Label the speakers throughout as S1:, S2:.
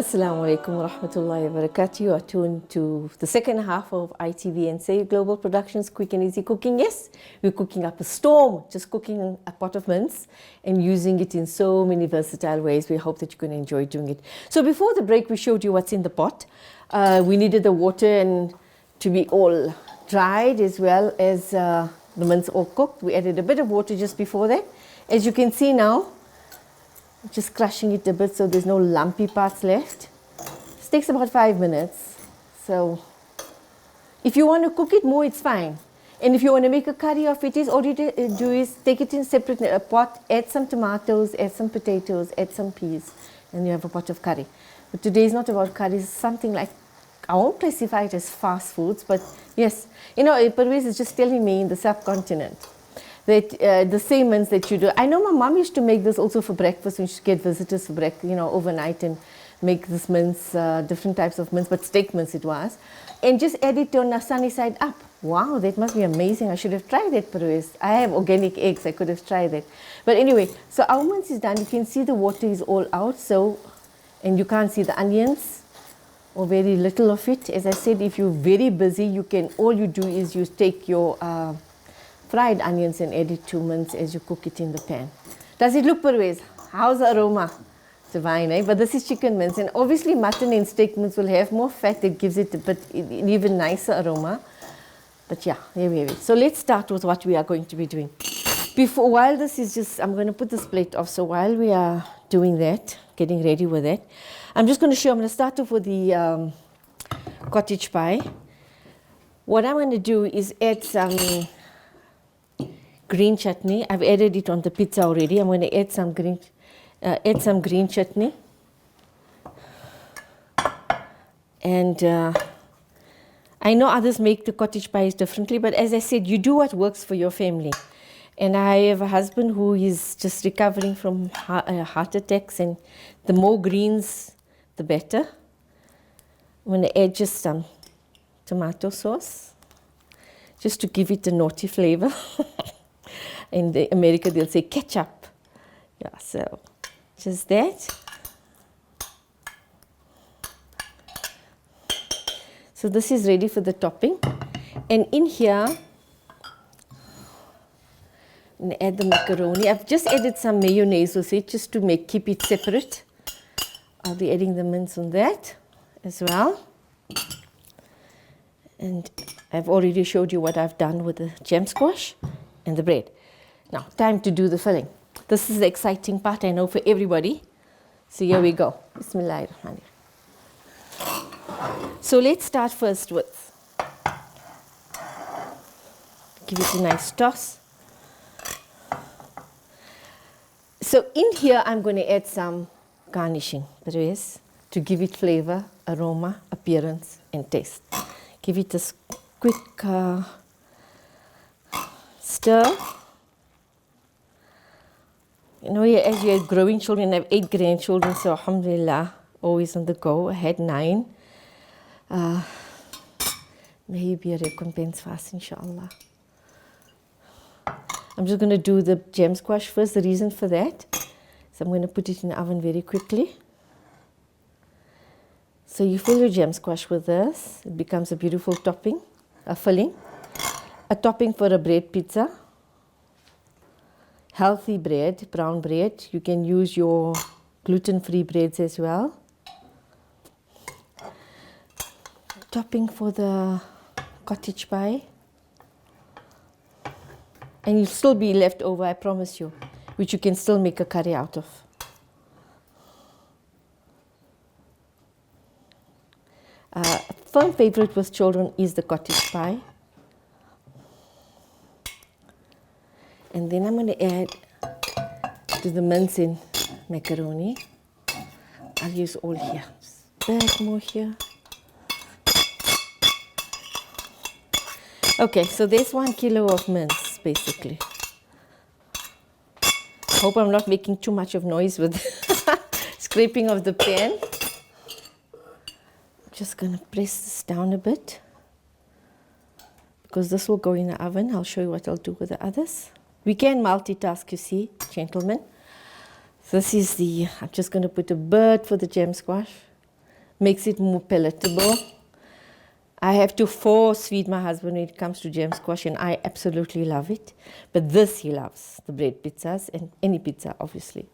S1: Assalamu alaikum wa rahmatullahi wa barakatuh. You are tuned to the second half of ITV and Say Global Productions Quick and Easy Cooking. Yes, we're cooking up a storm, just cooking a pot of mince and using it in so many versatile ways. We hope that you're going to enjoy doing it. So before the break, we showed you what's in the pot. We needed the water and to be all dried as well as the mince all cooked. We added a bit of water just before that. As you can see now, just crushing it a bit so there's no lumpy parts left. This takes about 5 minutes. So if you want to cook it more, it's fine. And if you want to make a curry of it, all you do is take it in separate pot, add some tomatoes, add some potatoes, add some peas, and you have a pot of curry. But today is not about curry, it's something like, I won't classify it as fast foods, but yes, you know, Parvez is just telling me in the subcontinent that the same mince that you do. I know my mom used to make this also for breakfast when she used to get visitors for breakfast, you know, overnight and make this mince, different types of mince, but steak mince it was. And just add it on a sunny side up. Wow, that must be amazing. I should have tried that, Parvez. I have organic eggs, I could have tried that. But anyway, so our mince is done. You can see the water is all out, so, and you can't see the onions or very little of it. As I said, if you're very busy, you can, all you do is you take your fried onions and add it to mince as you cook it in the pan. Does it look, Parvez? How's the aroma? Divine, eh? But this is chicken mince, and obviously mutton and steak mince will have more fat. It gives it a bit an even nicer aroma. But yeah, there we have it. So let's start with what we are going to be doing. While this is just, I'm going to put this plate off. So while we are doing that, getting ready with that, I'm just going to show. I'm going to start off with the cottage pie. What I'm going to do is add some green chutney. I've added it on the pizza already. I'm going to add some green chutney. And I know others make the cottage pies differently, but as I said, you do what works for your family. And I have a husband who is just recovering from heart attacks, and the more greens, the better. I'm going to add just some tomato sauce, just to give it a naughty flavor. In America, they'll say ketchup. Yeah, so just that. So this is ready for the topping. And in here, and add the macaroni. I've just added some mayonnaise with it just to keep it separate. I'll be adding the mince on that as well. And I've already showed you what I've done with the jam squash and the bread. Now, time to do the filling. This is the exciting part, I know, for everybody. So here we go. Bismillahirrahmanirrahim. So let's start first with, give it a nice toss. So in here, I'm going to add some garnishing, Parvez, to give it flavor, aroma, appearance, and taste. Give it a quick stir. You know, as you have growing children, I have 8 grandchildren, so alhamdulillah, always on the go. I had 9. Maybe a recompense for us, inshallah. I'm just going to do the jam squash first. The reason for that is I'm going to put it in the oven very quickly. So you fill your jam squash with this. It becomes a beautiful topping, a filling. A topping for a bread pizza. Healthy bread, brown bread. You can use your gluten-free breads as well. Topping for the cottage pie. And you'll still be left over, I promise you, which you can still make a curry out of. A firm favorite with children is the cottage pie. And then I'm going to add to the mince and macaroni. I'll use all here. Just a bit more here. Okay, so there's 1 kilo of mince, basically. Hope I'm not making too much of noise with scraping of the pan. I'm just going to press this down a bit, because this will go in the oven. I'll show you what I'll do with the others. We can multitask, you see, gentlemen. This is the, I'm just going to put a bit for the jam squash. makes it more palatable. I have to force feed my husband when it comes to jam squash, and I absolutely love it. But this he loves, the bread pizzas, and any pizza, obviously.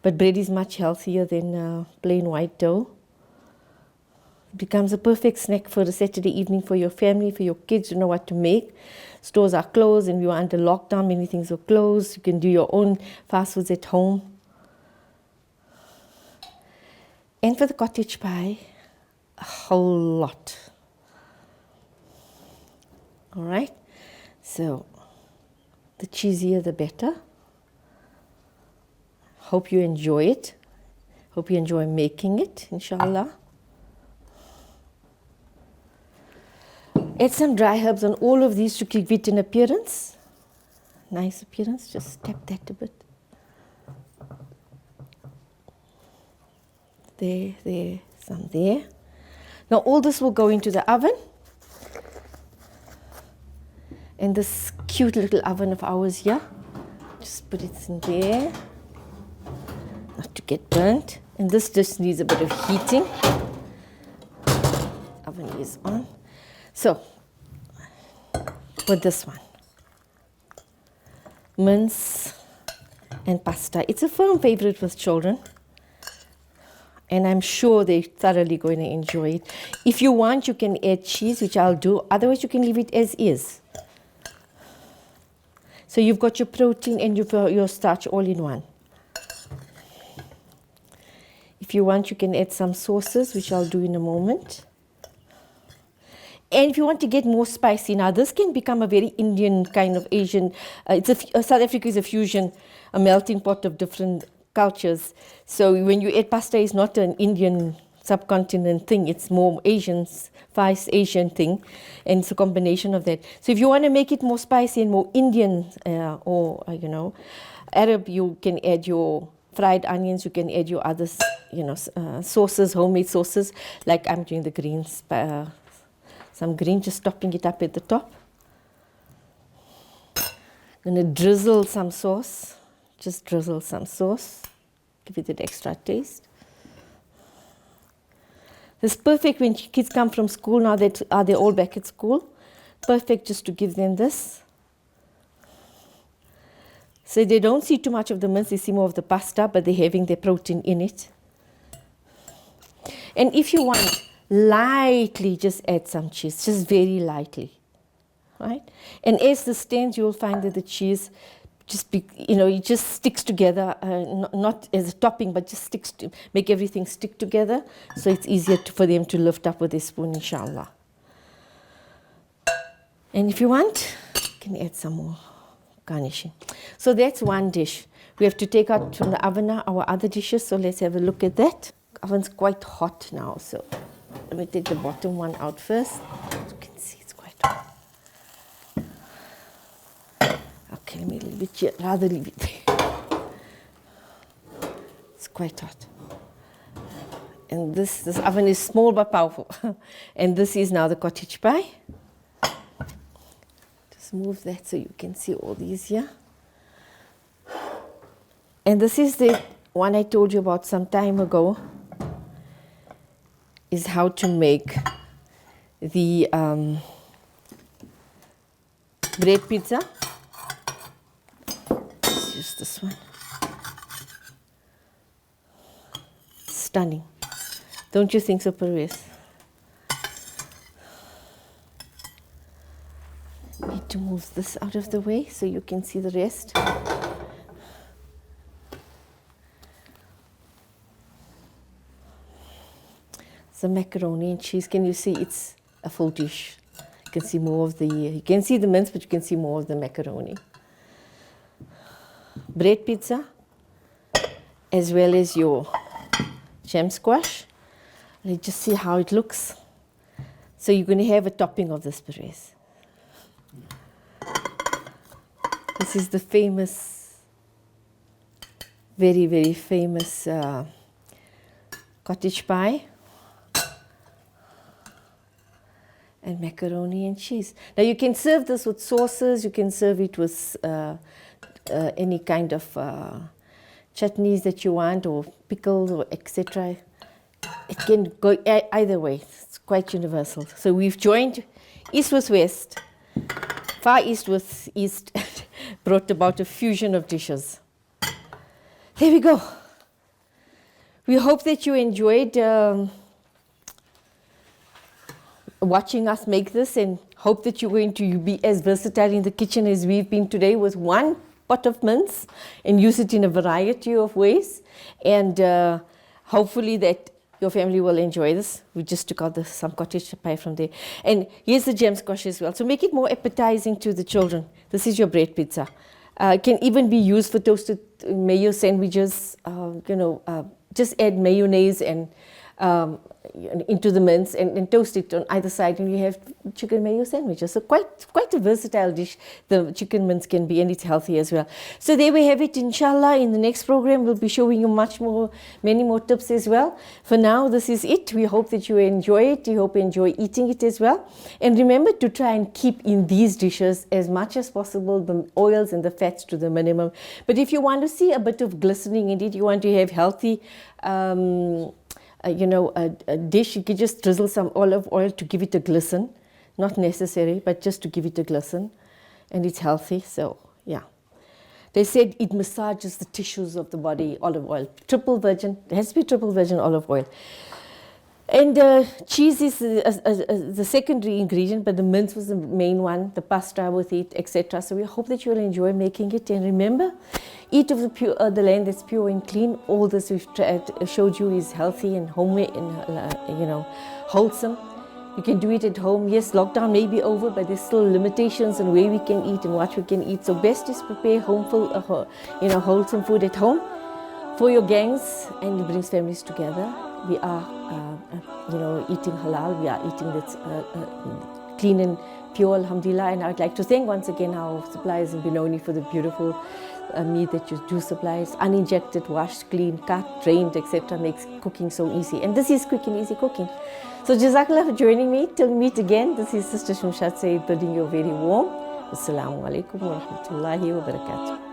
S1: But bread is much healthier than plain white dough. It becomes a perfect snack for a Saturday evening for your family, for your kids. You know what to make. Stores are closed, and we are under lockdown. Many things are closed. You can do your own fast foods at home. And for the cottage pie, a whole lot. All right, so the cheesier the better. Hope you enjoy it. Hope you enjoy making it, inshallah. Add some dry herbs on all of these to give it an appearance. Nice appearance, just tap that a bit. There, some there. Now all this will go into the oven. And this cute little oven of ours here, just put it in there, not to get burnt. And this just needs a bit of heating. Oven is on. So, with this one, mince and pasta. It's a firm favorite with children, and I'm sure they're thoroughly going to enjoy it. If you want, you can add cheese, which I'll do. Otherwise, you can leave it as is. So you've got your protein and your starch all in one. If you want, you can add some sauces, which I'll do in a moment. And if you want to get more spicy, now this can become a very Indian kind of Asian. South Africa is a fusion, a melting pot of different cultures. So when you add pasta, it's not an Indian subcontinent thing. It's more Far East Asian thing, and it's a combination of that. So if you want to make it more spicy and more Indian or Arab, you can add your fried onions. You can add your other sauces, homemade sauces, like I'm doing the greens. Some green, just topping it up at the top. I'm going to drizzle some sauce. Just drizzle some sauce. Give it an extra taste. This is perfect when kids come from school, now that they're all back at school. Perfect just to give them this. So they don't see too much of the mince, they see more of the pasta, but they're having their protein in it. And if you want, lightly just add some cheese, just very lightly, right? And as this stands, you'll find that the cheese it just sticks together, not as a topping, but just sticks to make everything stick together, so it's easier for them to lift up with a spoon, inshallah. And if you want, you can add some more garnishing. So that's one dish. We have to take out from the oven now our other dishes, so let's have a look at that. The oven's quite hot now, so let me take the bottom one out first. As you can see, it's quite hot. Okay, let me leave it here, rather leave it there. It's quite hot. And this oven is small but powerful. And this is now the cottage pie. Just move that so you can see all these here. And this is the one I told you about some time ago, is how to make the bread pizza. Let's use this one. Stunning. Don't you think so, Parvez? Need to move this out of the way so you can see the rest. The macaroni and cheese. Can you see it's a full dish? You can see more of you can see the mince, but you can see more of the macaroni. Bread pizza, as well as your jam squash. Let's just see how it looks. So you're going to have a topping of this, Perez. This is the famous, very, very famous cottage pie. And macaroni and cheese. Now you can serve this with sauces, you can serve it with any kind of chutneys that you want, or pickles, or etc. it can go either way. It's quite universal. So we've joined East with West, Far East with East, brought about a fusion of dishes. There we go. We hope that you enjoyed watching us make this, and hope that you're going to be as versatile in the kitchen as we've been today with one pot of mince and use it in a variety of ways. And hopefully that your family will enjoy this. We just took out some cottage pie from there. And here's the gem squash as well. So make it more appetizing to the children. This is your bread pizza. It can even be used for toasted mayo sandwiches. Just add mayonnaise and into the mince and toast it on either side, and you have chicken mayo sandwiches. So quite a versatile dish the chicken mince can be, and it's healthy as well. So there we have it. Inshallah, in the next program we'll be showing you many more tips as well. For now, this is it. We hope that you enjoy it. We hope you enjoy eating it as well. And remember to try and keep in these dishes as much as possible the oils and the fats to the minimum. But if you want to see a bit of glistening in it, you want to have healthy a dish, you could just drizzle some olive oil to give it a glisten. Not necessary, but just to give it a glisten. And it's healthy, so yeah. They said it massages the tissues of the body, olive oil. Triple virgin, it has to be triple virgin olive oil. And cheese is the secondary ingredient, but the mince was the main one, the pasta with it, etc. So we hope that you will enjoy making it. And remember, eat of the land that's pure and clean. All this we've showed you is healthy and homemade and wholesome. You can do it at home. Yes, lockdown may be over, but there's still limitations on where we can eat and what we can eat. So best is prepare wholesome food at home for your gangs, and it brings families together. We are, eating halal. We are eating that's clean and pure, alhamdulillah. And I would like to thank once again our suppliers in Benoni for the beautiful meat that you do supply. It's uninjected, washed, clean, cut, drained, etc. Makes cooking so easy. And this is quick and easy cooking. So Jazakallah for joining me. Till we meet again, this is Sister Shumshat Said bidding you a very warm Assalamu alaikum wa rahmatullahi wa barakatuh.